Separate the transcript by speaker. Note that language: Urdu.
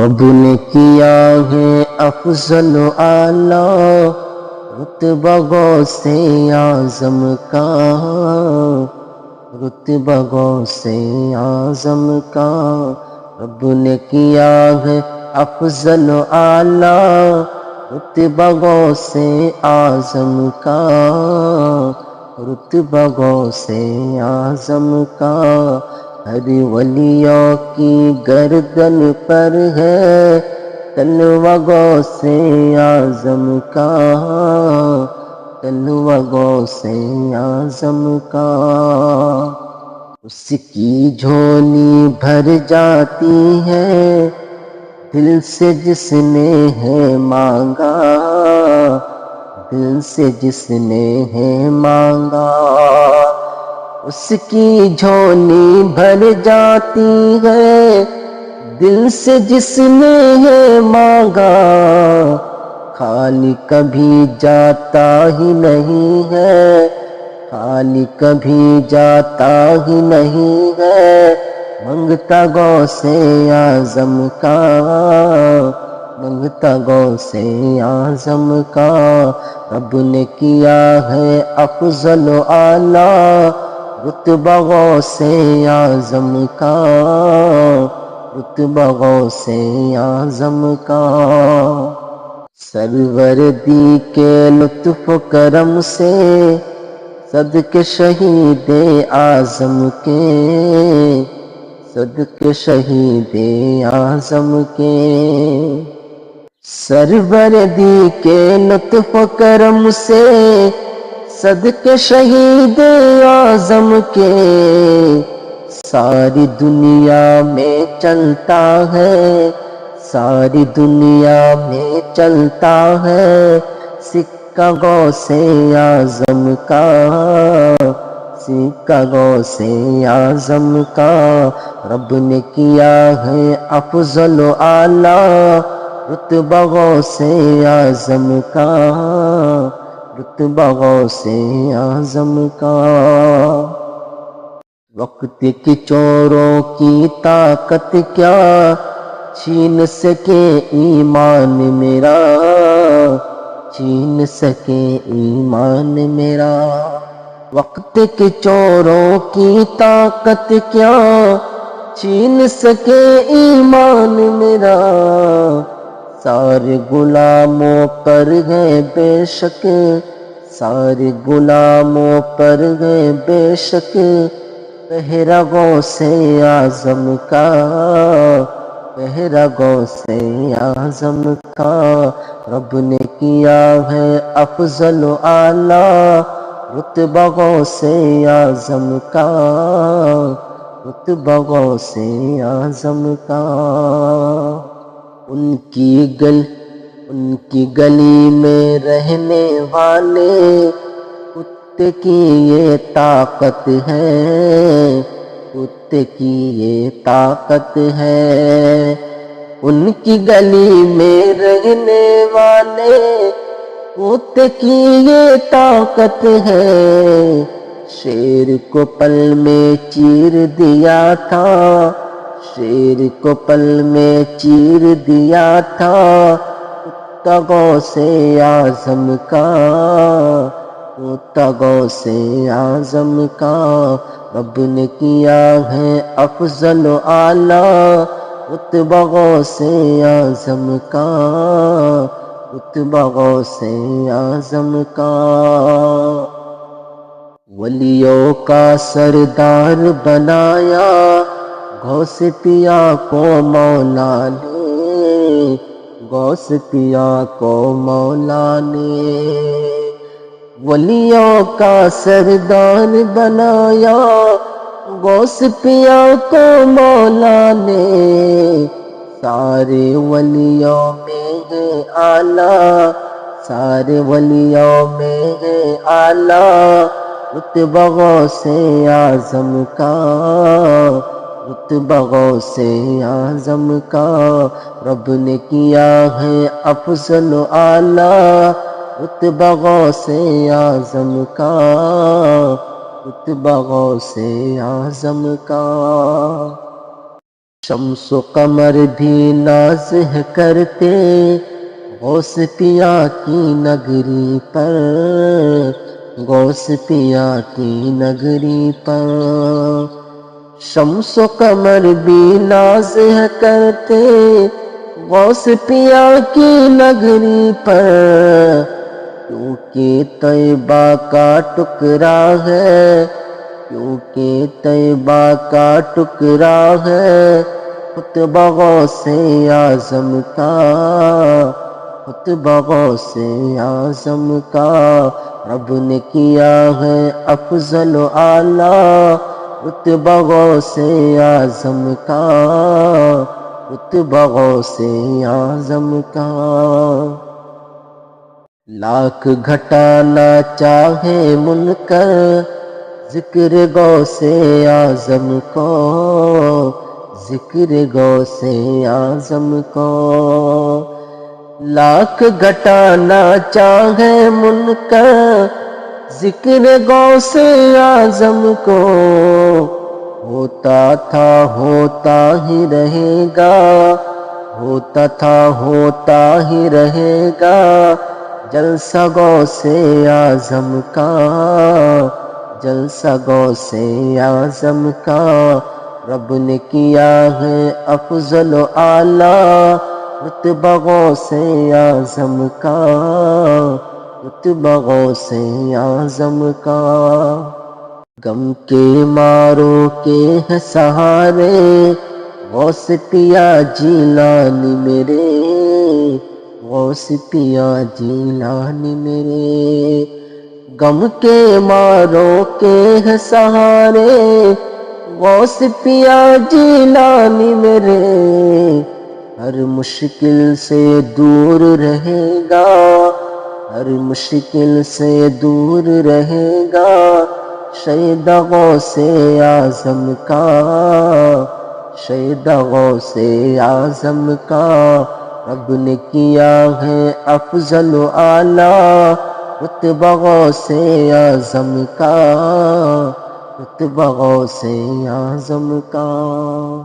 Speaker 1: رب نے کیا ہے افضل و اعلی رتبہ غوث اعظم کا، رتبہ غوث اعظم کا۔ رب نے کیا ہے افضل و اعلی رتبہ غوث اعظم کا، رتبہ غوث اعظم کا۔ ہر ولیوں کی گردن پر ہے تلوہ غوث اعظم کا، تلوہ غوث اعظم کا۔ اس کی جھولی بھر جاتی ہے دل سے جس نے ہے مانگا، دل سے جس نے ہے مانگا۔ اس کی جھولی بھر جاتی ہے دل سے جس نے ہے مانگا، خالی کبھی جاتا ہی نہیں ہے، خالی کبھی جاتا ہی نہیں ہے۔ منگتا غوث اعظم کا، منگتا غوث اعظم کا۔ رب نے کیا ہے افضل و اعلی رتبہ غوث اعظم کا، رتبہ غوث اعظم کا۔ سروردی کے لطف و کرم سے صدقے شہید اعظم کے، صدقے شہید اعظم کے۔ سروردی کے لطف و کرم سے صدقے شہید اعظم کے، ساری دنیا میں چلتا ہے، ساری دنیا میں چلتا ہے سکہ غوث اعظم کا، سکہ غوث اعظم کا۔ رب نے کیا ہے افضل و اعلی رتبہ غوث اعظم کا، رتبہ غوث اعظم کا۔ وقت کی چوروں کی طاقت کیا چھین سکے ایمان میرا، چھین سکے ایمان میرا۔ وقت کے چوروں کی طاقت کیا چھین سکے ایمان میرا، سارے غلاموں پر ہے بے شک، سارے غلاموں پر ہے بے شک پہرا غوث اعظم کا، پہرا غوث اعظم کا۔ رب نے کیا ہے افضل و اعلی رتبہ غوث اعظم کا، رتبہ غوث اعظم کا۔ ان کی گلی میں رہنے والے کتے کی یہ طاقت ہے، کتے کی یہ طاقت ہے۔ ان کی گلی میں رہنے والے کتے کی یہ طاقت ہے، شیر کو پل میں چیر دیا تھا، شیر کو پل میں چیر دیا تھا کتا غوث اعظم کا، کتا غوث اعظم کا۔ رب نے کیا ہے افضل و اعلی رتبہ غوث اعظم کا، رتبہ غوث اعظم کا۔ ولیوں کا سردار بنایا غوث پیا کو مولا نے، غوث پیا کو مولا نے۔ ولیوں کا سردار بنایا غوث پیا کو مولا نے، سارے ولیوں میں ہے اعلیٰ، سارے ولیوں میں ہے اعلیٰ رتبہ غوث اعظم کا، رتبہ غوث اعظم کا۔ رب نے کیا ہے افضل و اعلی رتبہ غوث اعظم کا، رتبہ غوث اعظم کا۔ شمس و قمر بھی ناز ہے کرتے غوث پیا کی نگری پر، غوث پیا کی نگری پر۔ شمس و قمر بھی ناز ہے کرتے غوث پیا کی نگری پر، کیونکہ طیبہ کا ٹکڑا ہے، کیونکہ طیبہ کا ٹکڑا ہے، خطبہ غوث اعظم کا، خطبہ غوث اعظم کا۔ رب نے کیا ہے افضل و اعلیٰ رتبہ غوث اعظم کا، رتبہ غوث اعظم کا۔ لاکھ گھٹانا چاہے منکر ذکر غوث اعظم کو، ذکر غوث اعظم کو۔ لاکھ گھٹانا چاہے منکر ذکر غوث اعظم کو، ہوتا تھا ہوتا ہی رہے گا، ہوتا تھا ہوتا ہی رہے گا، جلسہ غوث اعظم کا، جلسہ غوث اعظم کا۔ رب نے کیا ہے افضل و اعلیٰ رتبہ غوث اعظم کا، رتبہ غوث اعظم کا۔ غم کے ماروں کے ہے سہارے غوث پیا جیلانی میرے، غوث پیا جیلانی میرے۔ غم کے ماروں کے ہے سہارے غوث پیا جیلانی میرے، ہر مشکل سے دور رہے گا، ہر مشکل سے دور رہے گا، شیدا غوث اعظم کا، شیدا غوث اعظم کا۔ رب نے کیا ہے افضل و اعلیٰ رتبہ غوث اعظم کا، رتبہ غوث اعظم کا۔